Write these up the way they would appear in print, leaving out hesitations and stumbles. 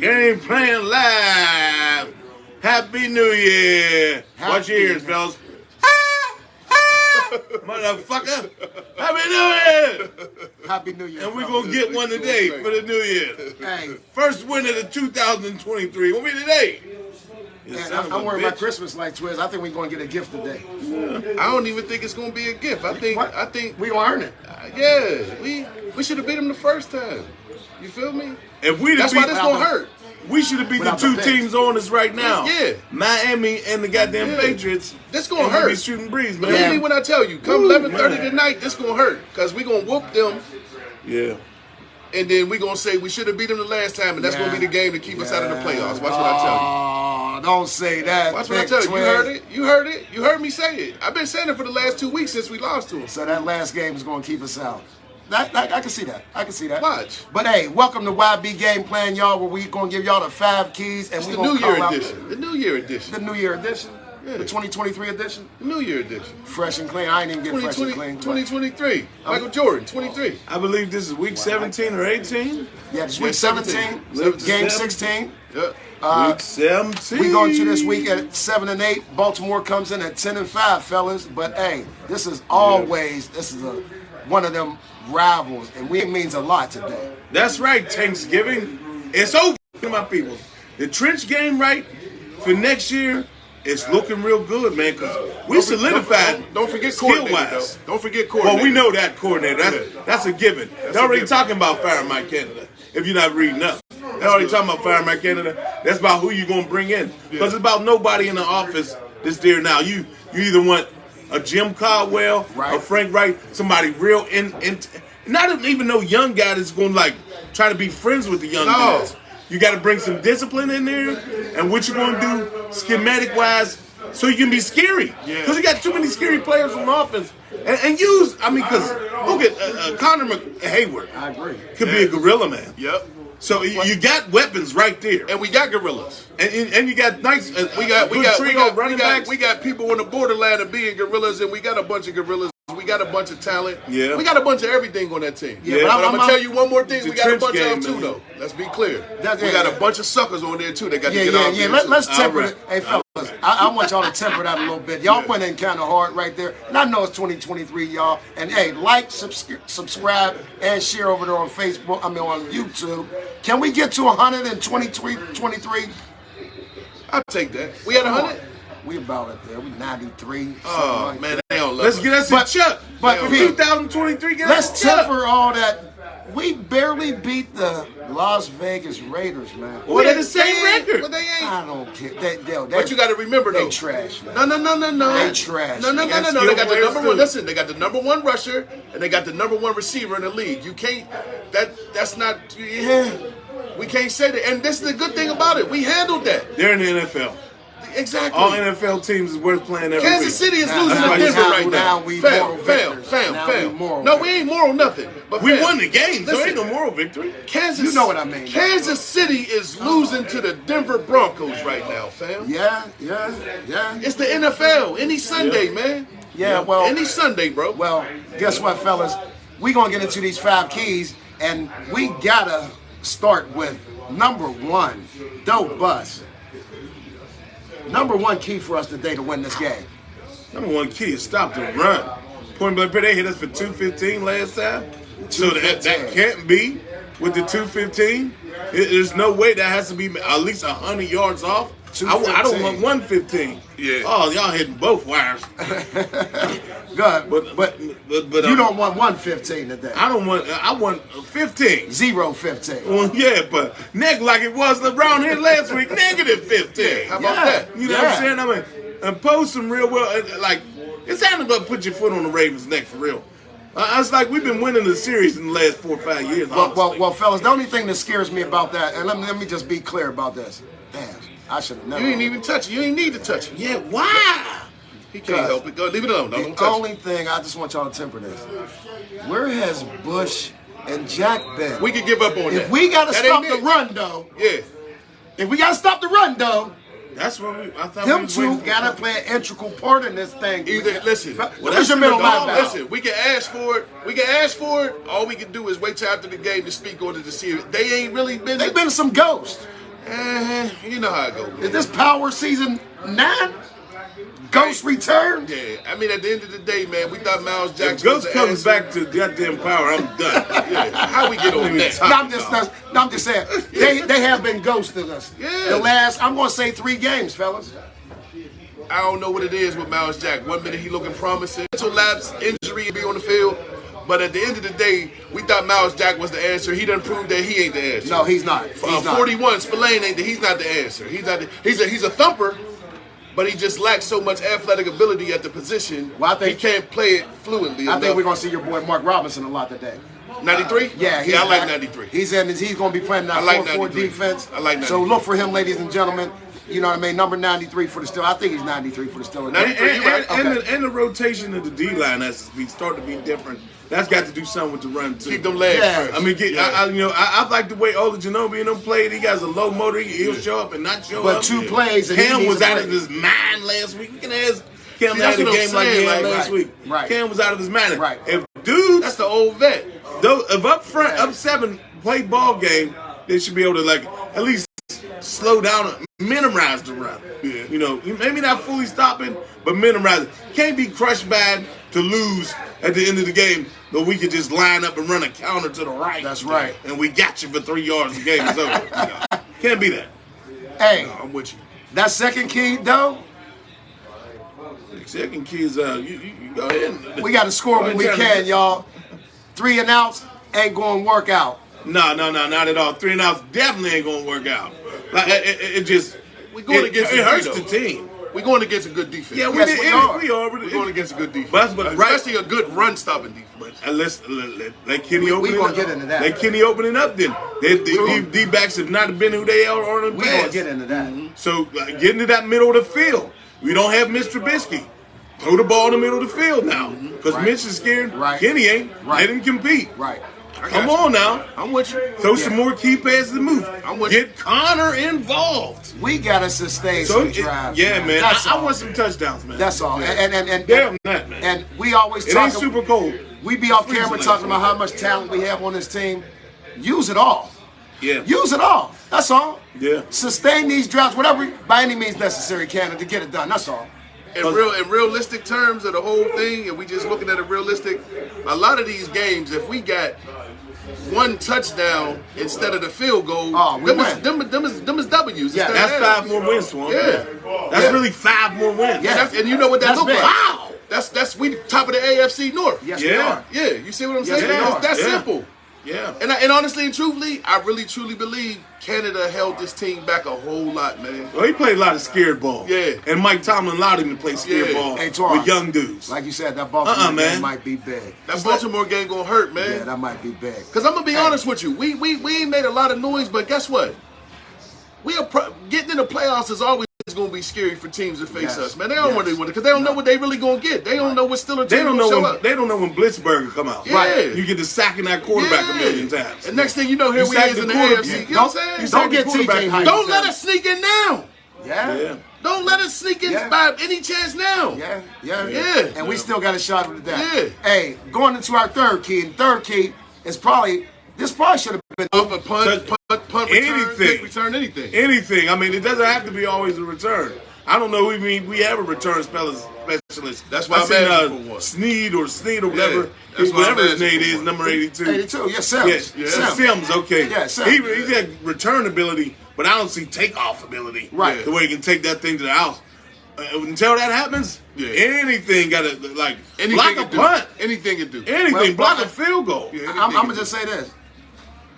Gameplan live. Happy New Year. Watch your ears, fellas. Motherfucker. Happy New Year. Happy New Year. And we're going to get one today for the New Year. Hey. First win of the 2023. What will be today? I'm wearing my Christmas lights, Twiz. I think we're going to get a gift today. I don't even think it's going to be a gift. I think we going to earn it. Yeah, we should have beat them the first time. You feel me? If we That's why this going to hurt. We should have beat the two teams on us right now. Yeah. Miami and the goddamn Patriots. This going to hurt. Be shooting breeze, man. Believe me when I tell you, come 11:30 tonight, this going to hurt. Because we going to whoop them. Yeah. And then we going to say we should have beat them the last time, and that's going to be the game to keep us out of the playoffs. Watch what I tell you. Oh, don't say that. Watch what I tell you. You heard it. You heard it. You heard me say it. I've been saying it for the last 2 weeks since we lost to them. So that last game is going to keep us out. I can see that. I can see that. Watch. But hey, welcome to YB Game Plan, y'all, where we going to give y'all the 5 keys. And it's we the New Year edition. The New Year edition. The New Year edition? Yeah. The 2023 edition? The New Year edition. Fresh and clean. I ain't even get fresh and clean. 2023. Michael Jordan, 23. I believe this is week 17 or 18. Yeah, this week 17. Game 16. Yeah. Week 17. We going to this week at 7 and 8. Baltimore comes in at 10 and 5, fellas. But hey, this is always one of them rivals, and it means a lot today. That's right, Thanksgiving. It's over, my people. The trench game, right, for next year, it's looking real good, man, because we solidified. Don't forget skill-wise. Don't forget coordinator. Well, we know that coordinator. That's a given. They're already talking about firing Mike Canada, if you're not reading up. They're already talking about firing Mike Canada. That's about who you're going to bring in. Because it's about nobody in the office that's there now. You either want a Jim Caldwell, a Frank Wright, somebody real not even no young guy that's going to like try to be friends with the young guys. You got to bring some discipline in there, and what you're going to do schematic wise, so you can be scary. Because you got too many scary players on offense, and use. I mean, because look at Connor Hayward. I agree. Could be a gorilla man. Yep. So you got weapons right there, and we got gorillas, and you got nice. We got people on the borderline of being gorillas, and we got a bunch of gorillas. We got a bunch of talent. Yeah. We got a bunch of everything on that team. Yeah, but I'm gonna tell you one more thing. We got a bunch of them too, man. though. Let's be clear. We got a bunch of suckers on there too. That got to get out there. Let's temper it. Hey, fellas, I want y'all to temper that a little bit. Y'all went in kind of hard right there. And I know it's 2023, y'all. And hey, like, subscribe, and share over there on Facebook. I mean, on YouTube. Can we get to 123? I'll take that. We at 100. We about it there. We 93. Oh man, they don't love Let's get us a chuck. But for 2023, let's temper all that. We barely beat the Las Vegas Raiders, man. Well, they're the same record. But they ain't. I don't care. But you got to remember, though. They trash, man. No. They trash. No. They got the number one. Listen, they got the number one rusher, and they got the number one receiver in the league. You can't. That's not. Yeah. We can't say that. And this is the good thing about it. We handled that. They're in the NFL. Exactly. All NFL teams is worth playing every week. Kansas City is losing to Denver right now. Fam. No, we ain't moral nothing. But we won the game, so ain't no moral victory. You know what I mean. Kansas City is losing to the Denver Broncos right now, fam. Yeah. It's the NFL. Any Sunday, man. Yeah, well. Any Sunday, bro. Well, guess what, fellas? We going to get into these 5 keys, and we got to start with number 1, Doe Bus. Number 1 key for us today to win this game. Number 1 key is stop the run. Point blank, they hit us for 215 last time. So that can't be with the 215. There's no way that has to be at least 100 yards off. I don't want 115. Yeah. Oh, y'all hitting both wires. Good, but you don't want 115 today. I want 15. 0-15. Well, yeah, but like it was around here last week, -15. How about that? You know what I'm saying? I mean, impose some real like it's time to put your foot on the Ravens' neck for real. It's like we've been winning the series in the last 4 or 5 years. Well, fellas, the only thing that scares me about that, and let me just be clear about this. Damn, I should have never. You ain't even touch it. You ain't need to touch it. Yeah, why? He can't help it. Go, leave it alone. Don't touch it. The only thing, I just want y'all to temper this. Where has Bush and Jack been? We can give up on that. If we got to stop the run, though. Yeah. If we got to stop the run, though. That's what I thought. Them two got to play an integral part in this thing. Listen. What's your middle linebacker? Listen, we can ask for it. All we can do is wait till after the game to speak on it to see if they ain't really been. They've been some ghosts. You know how it goes. Is this Power Season 9? Ghost return? Yeah, I mean, at the end of the day, man, we thought Miles Jackson. If Ghost comes back to goddamn Power, I'm done. Yeah, how we get on that? I'm just saying, they have been ghosting us. Yeah. The last, I'm going to say 3 games, fellas. I don't know what it is with Miles Jack. One minute he looking promising, mental lapse, injury, be on the field. But at the end of the day, we thought Miles Jack was the answer. He done proved that he ain't the answer. No, he's not. He's not. 41, Spillane ain't. He's not the answer. He's a thumper, but he just lacks so much athletic ability at the position. Well, I think he can't play it fluently. I think we're gonna see your boy Mark Robinson a lot today. 93? Yeah, I like 93. He's going to be playing that 4-4 defense. I like 93. So look for him, ladies and gentlemen. You know what I mean? Number 93 for the Steelers. I think he's 93 for the Steelers. 93, right? And the rotation of the D-line has to start to be different. That's got to do something with the run, too. Keep them legs fresh. I mean, I like the way Ola Ginobili and them played. He has a low motor. He'll show up and not show up. But 2 plays. And Cam was out of his mind last week. You can ask Cam had a game like he had last week. Right. Cam was out of his mind. Right. If dudes, That's the old vet. if up front, up 7, play ball game, they should be able to at least slow down, minimize the run. Yeah. You know, maybe not fully stopping, but minimize it. Can't be crushed bad to lose at the end of the game, but we could just line up and run a counter to the right. That's right. And we got you for 3 yards. The game is over. Can't be that. Hey, No, I'm with you. that second key, though, The second key is you go ahead. we got to score when we can, y'all. 3 and outs ain't going to work out. No, not at all. 3 and outs definitely ain't gonna work out. Like it just it hurts the team. We're going against a good defense. Yeah, Yes, we are. We're We're going against a good defense. But especially a good run-stopping defense. Let Kenny open it gonna up. get into that. Let Kenny open it up then. The D-backs have not been who they are in the We're going to past. get into that. So get into that middle of the field. We don't have Mr. Trubisky. Throw the ball in the middle of the field now. Because Right. Mitch is scared. Right. Kenny ain't. Right. Let him compete. Right. Come on now. I'm with you. Throw some more key passes and move. I'm with Get Connor involved. We got to sustain So some drives. yeah, man. That's I all. want some touchdowns, man. That's all. And Damn that, man. And we always It talk. ain't super cold. We be off Freezing camera like talking that. about how much talent we have on this team. Use it all. Yeah. Use it all. That's all. Yeah. Sustain these drives, whatever by any means necessary, Canada, to get it done. That's all. In realistic terms of the whole thing, and we just looking at it realistic, a lot of these games, if we got 1 touchdown instead of the field goal, we them win. is W's. Yeah, instead of That's L's. 5 more wins, Swan. Yeah. That's Yeah. really 5 more wins. Yeah. And you know what that That's look big. like? Wow. That's we top of the AFC North. Yes, we Yeah. are. Yeah, you see what I'm Yes, saying? we are. That's Yeah. simple. Yeah. And honestly and truthfully, I really truly believe Canada held this team back a whole lot, man. Well, he played a lot of scared ball. Yeah. And Mike Tomlin allowed him to play scared Yeah. ball Hey, Tor, with young dudes. Like you said, that Baltimore man. game might be big. That Baltimore game gonna hurt, man. Yeah, that might be big. Because I'm gonna be honest with you, we ain't made a lot of noise, but guess what? We are getting in the playoffs is always going to be scary for teams to face Yes. us, man. They don't Yes. want to win it because they don't know what they really going to get. They don't know what Steelers They team don't gonna know show when up. they don't know when Blitzburger come out. Yeah. Right. You get to sacking that quarterback a million times. And next thing you know, here You we sack is the in the quarterback. AFC. Yeah. You know what I'm You saying? sack Don't the get quarterback TJ a hyped. Don't let us sneak in now. Yeah. Yeah. Don't let us sneak in Yeah. by any chance now. Yeah. Yeah. And we still got a shot at that. Yeah. Hey, going into our third key, and third key is probably should have been Off a punt, return, Anything. kick return, anything. Anything. I mean, it doesn't have to be always a return. I don't know. We have a return specialist. That's why I I'm seen, asking for one. Sneed or whatever. that's why I'm Whatever his asking name for is, one. number 82. 82. Yes, Sims. Yeah, Sims. Sims, okay. Yeah, Sims. He's got return ability, but I don't see takeoff ability. Right. The way he can take that thing to the house. Until that happens, anything got to, like, Anything block a can do. punt. Anything can do. Anything. Well, block but- a field goal. Yeah. I'm going to just say this.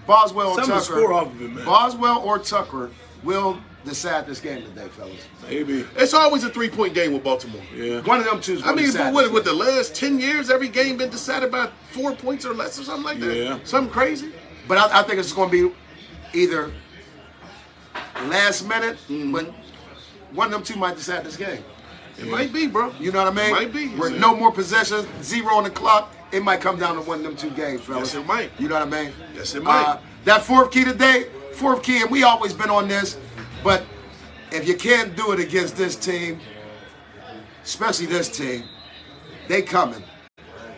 Boswell or Something to Tucker. score off of it, man. Boswell or Tucker will decide this game today, fellas. Maybe. It's always a 3-point game with Baltimore. Yeah. One of them two is I going to mean, decide. but this with game. the last 10 years, every game been decided by 4 points or less or something like that. Yeah. Something crazy. But I think it's going to be either last minute, but one of them two might decide this game. It might be, bro. You know what I mean? Might be. With no more possessions, 0 on the clock, it might come down to one of them two games, fellas. Yes, it might. You know what I mean? Yes, it might. That fourth key today, and we always been on this, but if you can't do it against this team, especially this team, they coming.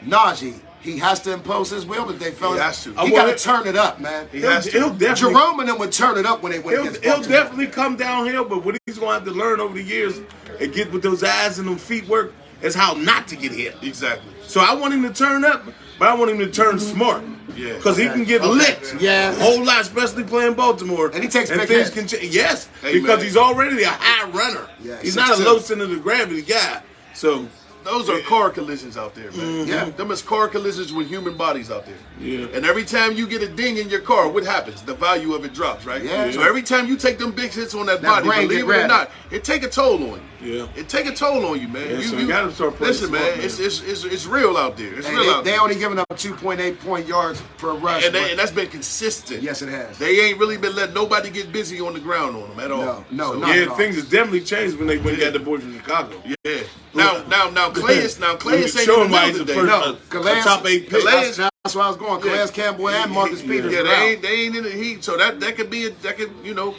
Najee, he has to impose his will today, fellas. He has to. He got to turn it up, man. He has to. He'll definitely, Jerome and them would turn it up when they went against he'll Baltimore. definitely come downhill, but what he's going to have to learn over the years and get with those eyes and them feet work is how not to get hit. Exactly. So I want him to turn up, but I want him to turn smart. Yeah. Because he can get licked Yeah. a whole lot, especially playing Baltimore. And he takes big things hits. can change. Yes, Hey, because man. he's already a high runner. Yeah, he's not a 6'2". low center of gravity guy. So Those are car collisions out there, man. Yeah. Them is car collisions with human bodies out there. Yeah. And every time you get a ding in your car, what happens? The value of it drops, right? Yeah. So every time you take them big hits on that That body, brain believe get it or rattled. not, it take a toll on you. Yeah. It take a toll on you, man. Yeah, so you gotta start playing listen, smart, man. man. It's real out there. It's Hey, real out they there. only giving up 2.8 point yards per rush. And but- that's been consistent. Yes, it has. They ain't really been letting nobody get busy on the ground on them at all. No, So, not at yeah, all. things has definitely changed when they got the boy from Chicago. Yeah. Now Clay is ain't Show in him the why middle he's a today. first, No, a top 8 pick. Calais- That's where I was going. Calais Campbell and Marcus Peters. Yeah, are out. they ain't in the heat, so that could be you know.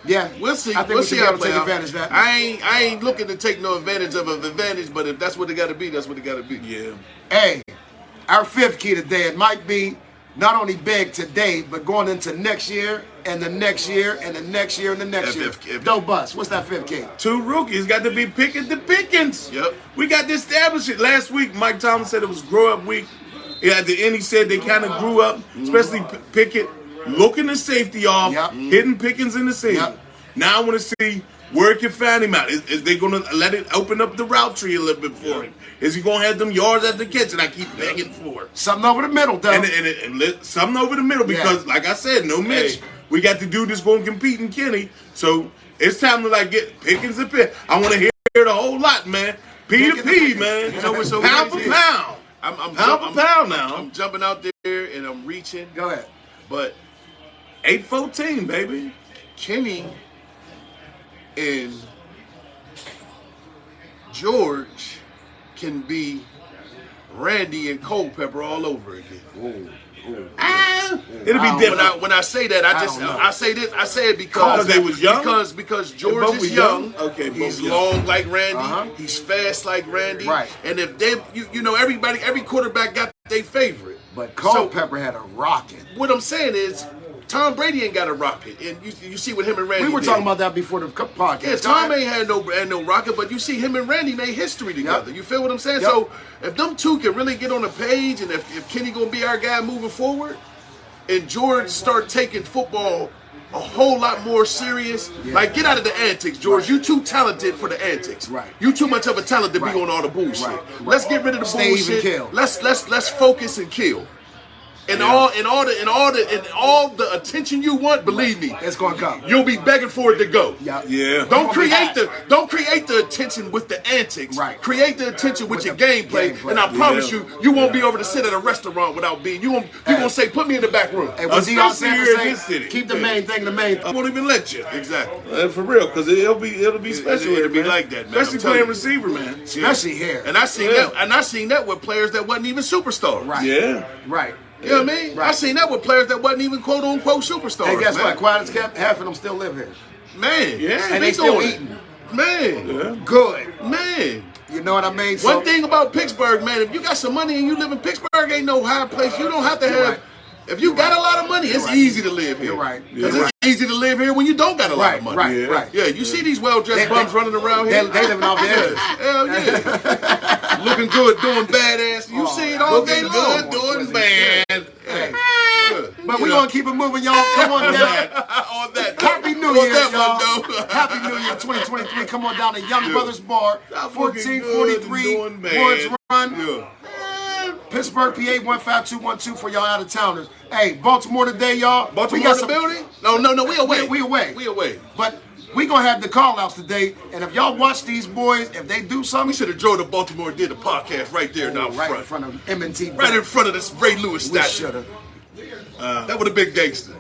Yeah, We'll see. I think We'll we see should be how able it to play take out. advantage of that. I ain't looking to take no advantage of an advantage, but if that's what it got to be, that's what it got to be. Yeah. Hey, our fifth key today, it might be not only big today, but going into next year and the next year and the next year and the next year. Doe Bus, what's that fifth key? 2 rookies got to be picking the pickings. Yep. We got to establish it. Last week, Mike Thomas said it was grow up week. At the end, he said they kind of grew up, especially Pickett, looking the safety off, Yep. hitting Pickens in the seam. Yep. Now I want to see where it can find him out. Is they going to let it open up the route tree a little bit for him? Is he going to have them yards at the catch that I keep begging for? Something over the middle, though. And let something over the middle because, like I said, no Mitch. Hey. We got the dude that's going to compete in Kenny. So it's time to get Pickens and Pitt. I want to hear the whole lot, man. P to P, man. You know what's so pound for crazy? pound. I'm Pound for pound now. I'm jumping out there and I'm reaching, Go ahead. but 8-14, baby. Kenny and George can be Randy and Culpepper all over again. It'll be different. When I say that, I say this. I say it because they was young? Because George both is was young. young? Okay, both he's young. long like Randy. Uh-huh. He's fast like Randy. Right. And if they, you know, every quarterback got their favorite. But So, Culpepper had a rocket. what I'm saying is, Tom Brady ain't got a rocket, and you see what him and Randy. We were did. talking about that before the podcast. Yeah, Tom ain't had no rocket, but you see him and Randy made history together. Yep. You feel what I'm saying? Yep. So if them two can really get on a page, and if Kenny gonna be our guy moving forward, and George start taking football a whole lot more serious, like get out of the antics, George. You too talented for the antics. Right. You too much of a talent to Right. be on all the bullshit. Right. Let's get rid of the Stay even, bullshit. kill. Let's focus and kill. And all the attention you want, believe me, It's going to come. you'll be begging for it to go. Yeah. Don't create the attention with the antics. Right. Create the attention with your the gameplay. gameplay. And I promise Yeah. you won't be able to sit at a restaurant without being. You won't say, "Put me in the back room." Hey, what Deion Especially Sanders here in say, this city. keep the main thing the main I thing. won't even let you. Exactly. For real, because it'll be special. It'll here, be man. like that, man. Especially I'm telling playing you. receiver, man. Especially here. And I seen Yeah. that. And I seen that with players that wasn't even superstars. Right. Yeah. Right. You know what I mean? Right. I seen that with players that wasn't even quote unquote superstars. Hey, guess man. what? Quiet as kept, half of them still live here. Man. Yeah. And they they still doing it. eating. Man. Good. Man. You know what I mean? One thing about Pittsburgh, man, if you got some money and you live in Pittsburgh, ain't no high place. You don't have to have. right. If you got a lot of money, it's right. easy to live here. You're right. Because You're it's easy to live here when you don't got a lot Right, of money. right, Yeah. right. Yeah, you see these well-dressed They- bums they- running around They here. living off the edges. Hell yeah. Looking good, doing badass. You see it all day Looking long. good, doing bad. Hey. Good. But we're going to keep it moving, y'all. Come on down. On that. Happy New On Year, that y'all. one, though. Happy New Year 2023. Come on down to Young Yeah. Brothers Bar, Stop looking good and 1443 doing bad. Woods Run, Yeah. Pittsburgh, PA 15212 for y'all out-of-towners. Hey, Baltimore today, y'all. Baltimore we got in the building? No, we away. We away. We away. But we going to have the call-outs today. And if y'all watch these boys, if they do We something, should have drove to Baltimore and did a podcast right there and out right in front. front of M&T. Right in front of this Ray Lewis We statue. should have. That would have been gangster.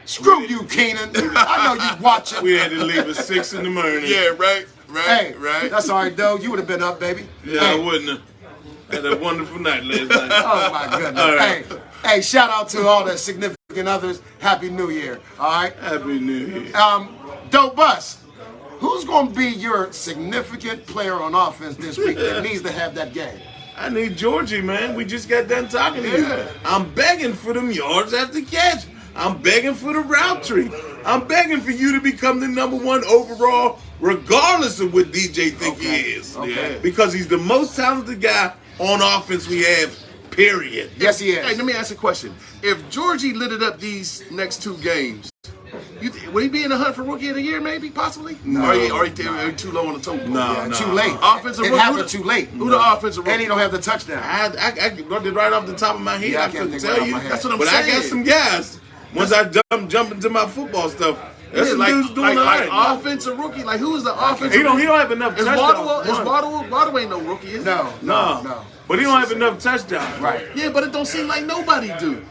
Screw you, Keenan. I know you watching. We had to leave at 6 in the morning. Yeah, right. Hey, Right. that's all right, though. You would have been up, baby. Yeah, Hey. I wouldn't have. Had a wonderful night last night. Oh my goodness. All right. Hey, shout out to all the significant others. Happy New Year. All right. Happy New Year. Doe Bus, who's going to be your significant player on offense this week that needs to have that game? I need Georgie, man. We just got done talking to you. I'm begging for them yards after catch. I'm begging for the route tree. I'm begging for you to become the #1 overall, regardless of what DJ think he is. Okay. Because he's the most talented guy on offense we have, period. Yes, he is. Hey, let me ask you a question. If Georgie lit it up these next 2 games, would he be in the hunt for Rookie of the Year, maybe, possibly? No. Or are you too low on the totem pole? No. Too late. Offensive it rookie. happened too late. Who the offensive rookie? And he don't have the touchdown. I wrote it right off the top of my head. Yeah, I I can't couldn't think tell right off you. my head. That's what I'm but saying. I got some guys. Once I jump into my football stuff, that's some dudes doing all right. Like offensive rookie. Like, who is the offensive He don't rookie? have enough Is touchdowns. Waddle ain't no rookie, is he? No. But he don't have enough touchdowns. Right. Yeah, but it don't seem like nobody do.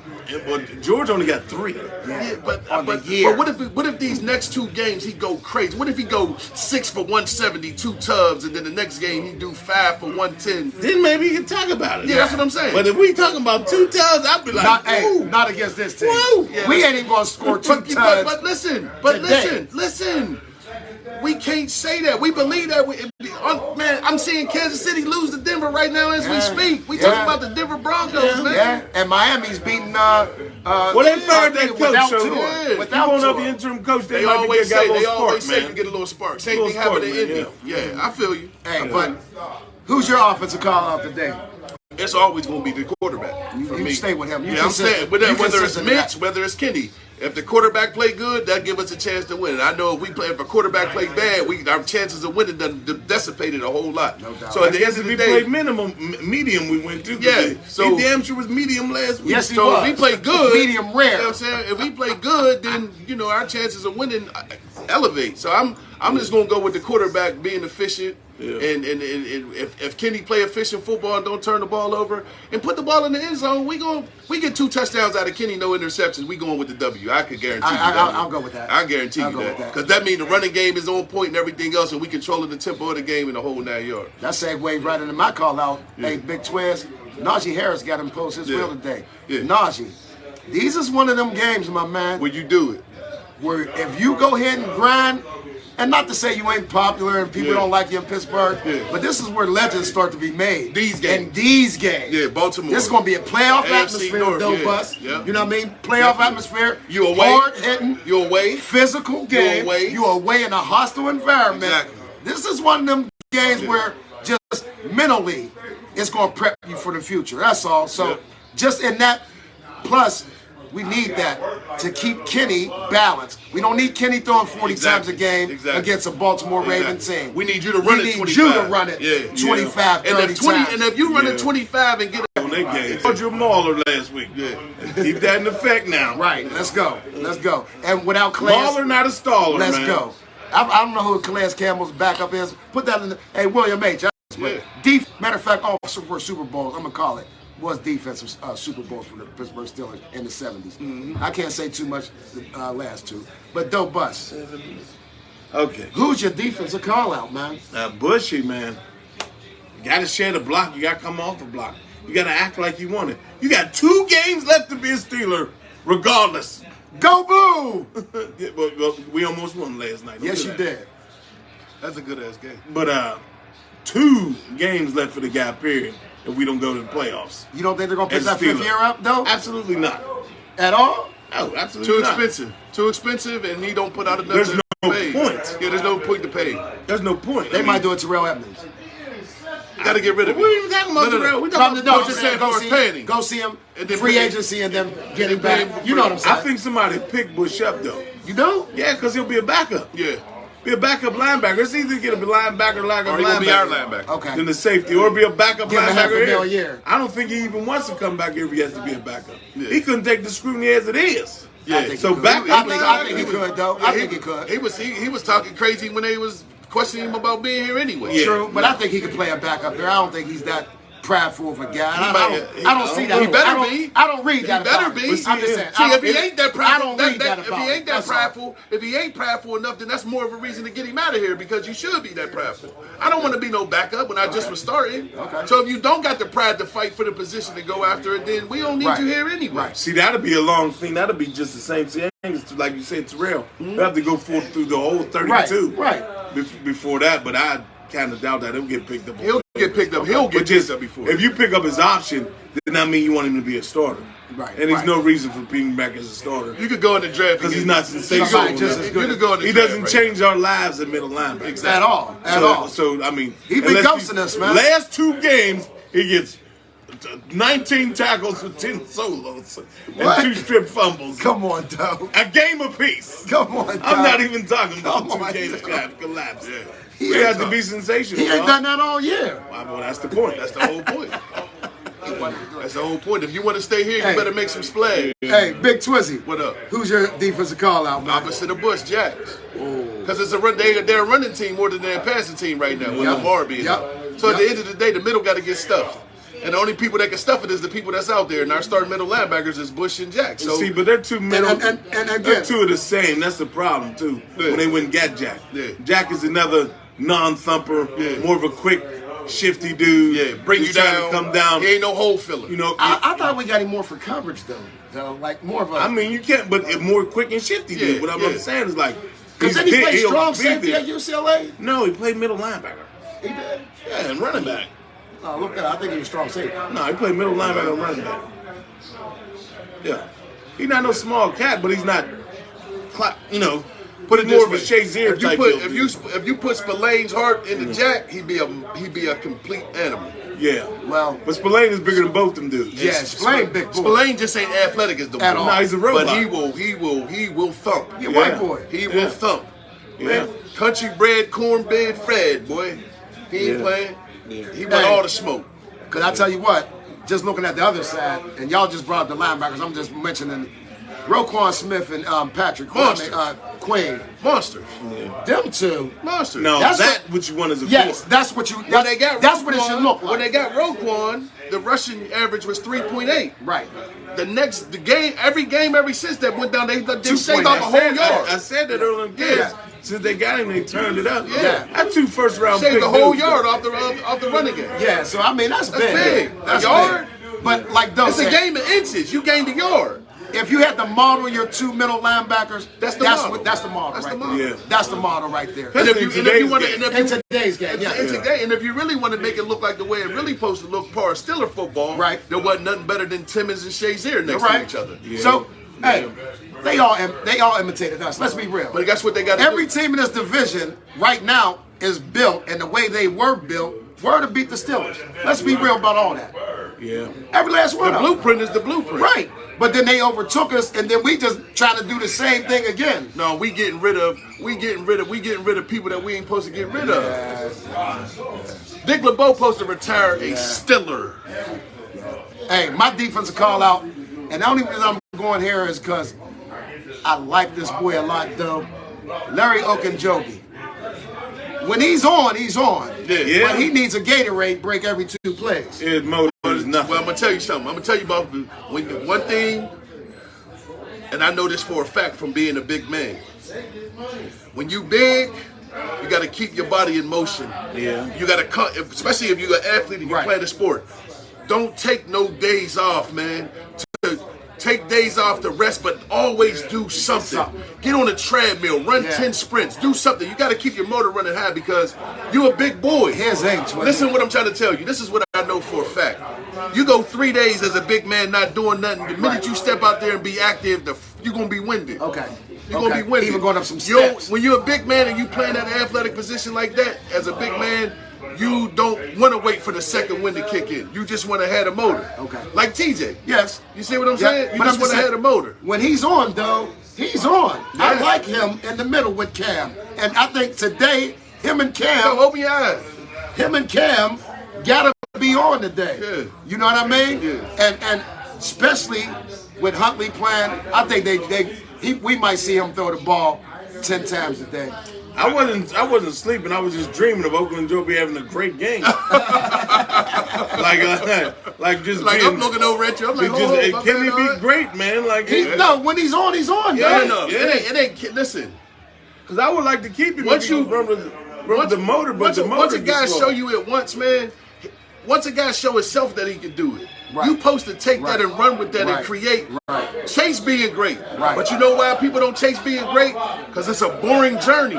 But George only got 3. Yeah, but year. what if these next 2 games he go crazy? What if he go 6 for 170, 2 tubs, and then the next game he do 5 for 110? Then maybe you can talk about it. Yeah, that's what I'm saying. But if we talking about 2 tubs, I'd be like, Not against this team. Woo. Yeah, We ain't even gonna score 2 But touchdowns. listen. We can't say that. We believe that. Man, I'm seeing Kansas City lose to Denver right now as we speak. We talking about the Denver Broncos, man. Yeah, and Miami's beating. well, they fired that coach. without So Tua. without going up the interim coach, They might always be a say spark, you man. get a little spark. Same Little thing happened spark, to man, Indy. Yeah, I feel you. Hey, but who's your offensive call out today? It's always going to be the quarterback for You me. stay with him. You Yeah, I'm consistent. saying whether You it's consistent in Mitch, that. whether it's Kenny. If the quarterback play good, that give us a chance to win. And I know if a quarterback play bad, our chances of winning done dissipated a whole lot. No doubt. So at I the guess end if of he the day, played medium, we went to. Yeah, so- he damn sure was medium last week. Yes, he so was. if he play good, Medium rare. You know what I'm saying? If we play good, then our chances of winning elevate. So I'm just gonna go with the quarterback being efficient. Yeah. And if Kenny play efficient football and don't turn the ball over and put the ball in the end zone, we get 2 touchdowns out of Kenny, no interceptions. We going with the W. I could guarantee you that. I'll go with that. I guarantee I'll you go that with that. because that means the running game is on point and everything else, and we controlling the tempo of the game in the whole 9 yards. That segues right into my call out. Hey, Big Twiz, Najee Harris got him post his will today. Yeah. Najee, these is one of them games, my man, When you do it, where if you go ahead and grind, and not to say you ain't popular and people don't like you in Pittsburgh, but this is where legends start to be made. These games. In these games. Yeah, Baltimore. This is going to be a playoff AFC atmosphere North, with Doe yeah. Bus. Yeah. You know what I mean? Playoff atmosphere. You away. Hard hitting. You away. Physical game. away. You away in a hostile environment. Exactly. This is one of them games where just mentally it's going to prep you for the future. That's all. So just in that, plus we need that to keep Kenny balanced. We don't need Kenny throwing 40 times a game against a Baltimore Ravens team. We need you to run it 25. We need you to run it 25, 30 times. And if you run it 25 and get it on that game. Told you Mauler last week. Yeah. Keep that in effect now. Right. Let's go. Let's go. And without Calais, Mauler not a staller, let's man. go. I don't know who Calais Campbell's backup is. Put that in the. Hey, William H. Matter of fact, officer for Super Bowls, I'm going to call it, was defensive Super Bowls for the Pittsburgh Steelers in the 70s. I can't say too much the last 2. But Doe Bus. Okay. Who's your defensive call out, man? Bushy, man. You got to share the block. You got to come off the block. You got to act like you want it. You got 2 games left to be a Steeler, regardless. Go Boo! Yeah, but we almost won last night. Yes, you did. That's a good ass game. But 2 games left for the guy, period, if we don't go to the playoffs. You don't think they're going to pick As a that 5th Steeler. year up, though? Absolutely not. At all? Oh, absolutely Too not. expensive. Too expensive, and he don't put out enough There's to no pay. point. Yeah, there's no point to pay. There's no point. They might do it to Terrell Edmonds. Got to get rid of We him. ain't even talking about No, no, no. Terrell. We talking about I'm just saying go for see paying him. him. Go see him. And then Free pay him. agency and then get him And pay back. him for You know what I'm free. saying? I think somebody picked Bush up, though. You do? Yeah, because he'll be a backup. Yeah. Be a backup linebacker. It's either get a linebacker Or he gonna be our linebacker. Okay. than the safety, or be a backup Give him linebacker $500,000 a here. year. I don't think he even wants to come back here if he has to be a backup. Yeah. He couldn't take the scrutiny as it is. Yeah. I think So he could. back- I think he could, though. I think he could. He was talking crazy when they was questioning him about being here anyway. Yeah. True, but I think he could play a backup there. I don't think he's that prideful of a guy. might- I don't see that. He better be. I don't read that. He better about him. be. I'm just saying. See, if he ain't that I prideful, don't read that if about he him. ain't that That's all. prideful, if he ain't prideful enough, then that's more of a reason to get him out of here because you should be that prideful. I don't want to be no backup when I just was starting. Okay. So if you don't got the pride to fight for the position to go after it, then we don't need Right. you here anyway. Right. See, that'll be a long thing. That'll be just the same thing as, like you said, Terrell. We have to go through the whole 32 Right. before that, but I kind of doubt that he'll get picked up. He'll get picked up. He'll get picked up before. If you pick up his option, then that means you want him to be a starter. Right. And there's no reason for being back as a starter. You could go in the draft because he's not sensational. He doesn't change our lives at middle linebacker. Exactly. At all. So I mean, he been ghosting us, man. Last 2 games, he gets 19 tackles with 10 solos and 2 strip fumbles. Come on, Doe. A game apiece. Come on, Doe. I'm not even talking about 2 games collapse. Yeah. He has to be sensational. He ain't done that all year. Well, that's the point. That's the whole point. That's the whole point. If you want to stay here, you better make some splash. Hey, Big Twizzy. What up? Who's your defensive call out, man? Opposite of Bush, Jacks. Because it's they're a running team more than they're a passing team right now, with Lamar being out. So at the end of the day, the middle got to get stuffed. And the only people that can stuff it is the people that's out there. And our starting middle linebackers is Bush and Jack. So see, but they're two middle. And again, they're 2 of the same. That's the problem too. Yeah. When they wouldn't get Jack. Yeah. Jack is another non-thumper, more of a quick, shifty dude. Yeah, bring you down. To come down. He ain't no hole filler. You know, I thought we got him more for coverage though. Like more of a. I mean, you can't, but more quick and shifty, dude. What I'm saying is like, because then he played strong safety at UCLA. No, he played middle linebacker. He did. Yeah, and running back. Oh, look at that. I think he was strong safety. No, he played middle linebacker and running back. Yeah, he's not no small cat, but he's not, you know. Put it more of a Shazier type. If you put Spillane's heart in the Jack, he'd be a complete animal. Yeah. Well, but Spillane is bigger than both them dudes. Yeah, Spillane big boy. Spillane just ain't athletic as the boy. No, he's a robot. But he will thump. Yeah, white boy. He will thump. Yeah. Man, country bred, cornbread Fred, boy. He ain't playing. Yeah. He want all the smoke. Because I tell you what, just looking at the other side, and y'all just brought up the linebackers, I'm just mentioning Roquan Smith and Patrick Quaid. Monsters. Yeah. Them 2. Monsters. No, that's what you want as a yes, that's what you. When they got that's Roquan, what it should look like. When they got Roquan, the rushing average was 3.8. Right. Every since that went down, they shaved off a whole yard. I said that earlier in the game. Yeah. Since they got him, they turned it up. Yeah. That's 2 first-round picks. Shaved the whole yard off the running game. Yeah, so I mean that's big. That's a yard. Big. But like Doe it's said, a game of inches. You gained a yard. If you had to model your 2 middle linebackers, that's the model. That's the model right there. Yeah. That's the model right there. And if you want to, in today's game, and if you really want to make it look like the way it really supposed to look, par Steeler football, right? There wasn't nothing better than Timmons and Shazier next to each other. Yeah. So, hey, they all imitated us. Let's be real. But that's what they got. Every team in this division right now is built, and the way they were built were to beat the Steelers. Let's be real about all that. Yeah. Every last one. The blueprint is the blueprint. Right. But then they overtook us, and then we just trying to do the same thing again. No, we getting rid of people that we ain't supposed to get rid of. Dick LeBeau supposed to retire a Stiller. Hey, my defensive call out, and the only reason I'm going here is because I like this boy a lot, though. Larry Ogunjobi. When he's on, he's on. Yeah. But he needs a Gatorade break every 2 plays. His motor is nothing. Well, I'm going to tell you something. I'm going to tell you about one thing, and I know this for a fact from being a big man. When you big, you got to keep your body in motion. Yeah. You got to, especially if you're an athlete and you play the sport. Don't take no days off, man. Take days off to rest, but always do something. Get on a treadmill, run 10 sprints, do something. You got to keep your motor running high because you're a big boy. Listen what I'm trying to tell you. This is what I know for a fact. You go 3 days as a big man not doing nothing. The minute you step out there and be active, you're going to be winded. Okay. You're going to be winded. Even going up some steps. When you're a big man and you play in that athletic position like that, as a big man, you don't want to wait for the second wind to kick in. You just want to have a motor. Okay. Like TJ. Yes. You see what I'm saying? You just want to have a motor. When he's on, though, he's on. Yeah. I like him in the middle with Cam. And I think today, him and Cam. So open your eyes. Him and Cam got to be on today. Yeah. You know what I mean? Yeah. And especially with Huntley playing, I think we might see him throw the ball 10 times a day. I wasn't sleeping. I was just dreaming of Ogunjobi having a great game. like I'm looking over at you. I'm like, can he be great, man? Like no, when he's on, he's on. Yeah, no, it ain't. Listen, because I would like to keep him. Once you run with the motor, but once a guy show you it once, man. Once a guy show himself that he can do it, you supposed to take that and run with that and create. Chase being great, but you know why people don't chase being great? Because it's a boring journey.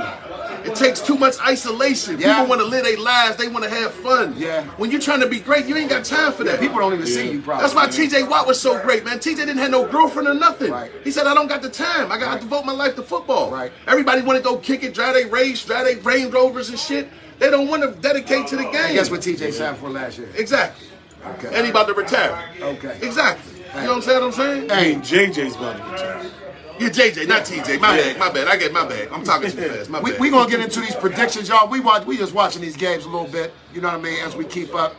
It takes too much isolation. Yeah. People want to live their lives. They want to have fun. Yeah. When you're trying to be great, you ain't got time for that. People don't even see you, probably. That's why T.J. Watt was so great, man. T.J. didn't have no girlfriend or nothing. Right. He said, I don't got the time. I got to devote my life to football. Right. Everybody want to go kick it, drive their race, drive their Range Rovers and shit. They don't want to dedicate to the game. And guess what T.J. signed for last year? Exactly. Okay. And he about to retire. Okay. Exactly. You know what I'm saying? Hey, JJ's about to retire. Yeah, JJ, not TJ. My bad. I get my bad. I'm talking too fast. My bad. We gonna get into these predictions, y'all. We just watching these games a little bit. You know what I mean? As we keep up,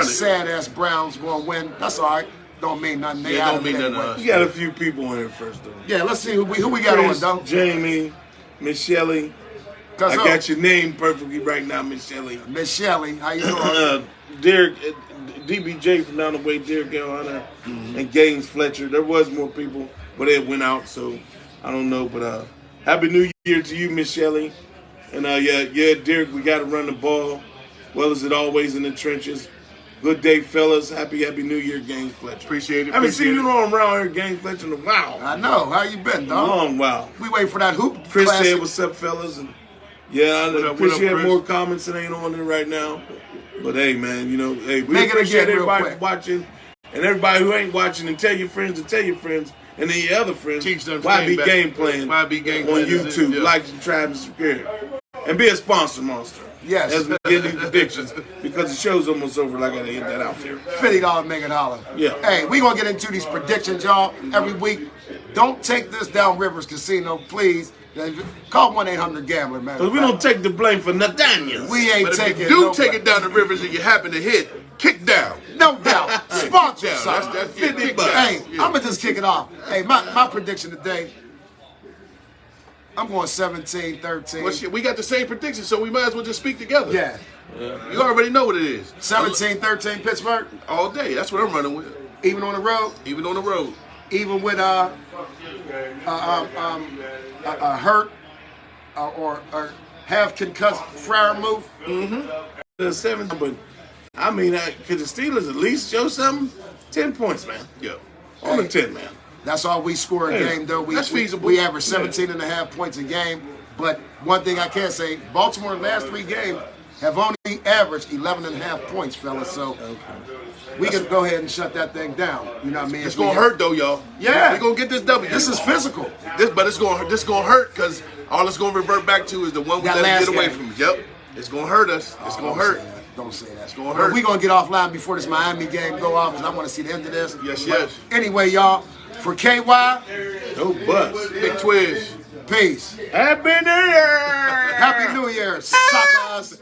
sad ass Browns gonna win. That's all right. Don't mean nothing. They don't mean nothing to us. We got a few people in here first, though. Yeah, let's see who we got Chris, on, though. Jamie, Miss Shelley. I got your name perfectly right now, Miss Shelley. Miss Shelley, how you doing? Derek, DBJ from down the way, Derek L. Hunter, and Gaines Fletcher. There was more people, but it went out, so I don't know. But Happy New Year to you, Miss Shelley. And yeah, Derek, we got to run the ball. Well as it always in the trenches. Good day, fellas. Happy New Year, Gaines Fletcher. Appreciate it. I haven't seen you around here, Gaines Fletcher, in a while. I know. How you been, dog? Long while. We wait for that hoop. Chris classic. said, "What's up, fellas?" And yeah, I appreciate more comments that ain't on there right now. But hey, man, hey, we appreciate everybody watching, and everybody who ain't watching, and tell your friends, and then your other friends. Teach them Gameplan on YouTube. Yeah. Like, subscribe, and subscribe, and be a sponsor, monster. Yes. As we get these predictions, because the show's almost over. I gotta get that out there. $50 make it holler. Yeah. Hey, we gonna get into these predictions, y'all, every week. Don't take this down Rivers Casino, please. Call 1-800-GAMBLER, man. Because we don't take the blame for Nathaniel. We ain't But taking if you do take it down the Rivers and you happen to hit, kick down. No doubt. Sponsor Kick down. something. That's $50. Hey, I'm going to just kick it off. Hey, my prediction today, I'm going 17-13. Well, shit, we got the same prediction, so we might as well just speak together. Yeah. You already know what it is. 17-13 Pittsburgh. All day. That's what I'm running with. Even on the road. Even on the road. Even with hurt or have concussed Fryer move. The 7, but I mean, could the Steelers at least show something? 10 points, man. Yeah. On the 10, man. That's all we score a game, though. That's feasible. We average 17.5 points a game. But one thing I can say, Baltimore last 3 games have only averaged 11.5 points, fellas. So we can go ahead and shut that thing down. You know what I mean? It's going to hurt, though, y'all. Yeah. We're going to get this W. This is physical. But it's going to hurt because all it's going to revert back to is the one we got to get away from. Yep. It's going to hurt us. It's going to hurt. Don't say that. It's going to hurt. We're going to get offline before this Miami game go off because I want to see the end of this. Yes. Anyway, y'all, for KY, Doe Bus. Big Twiz. peace. Happy New Year! Happy New Year, suckers.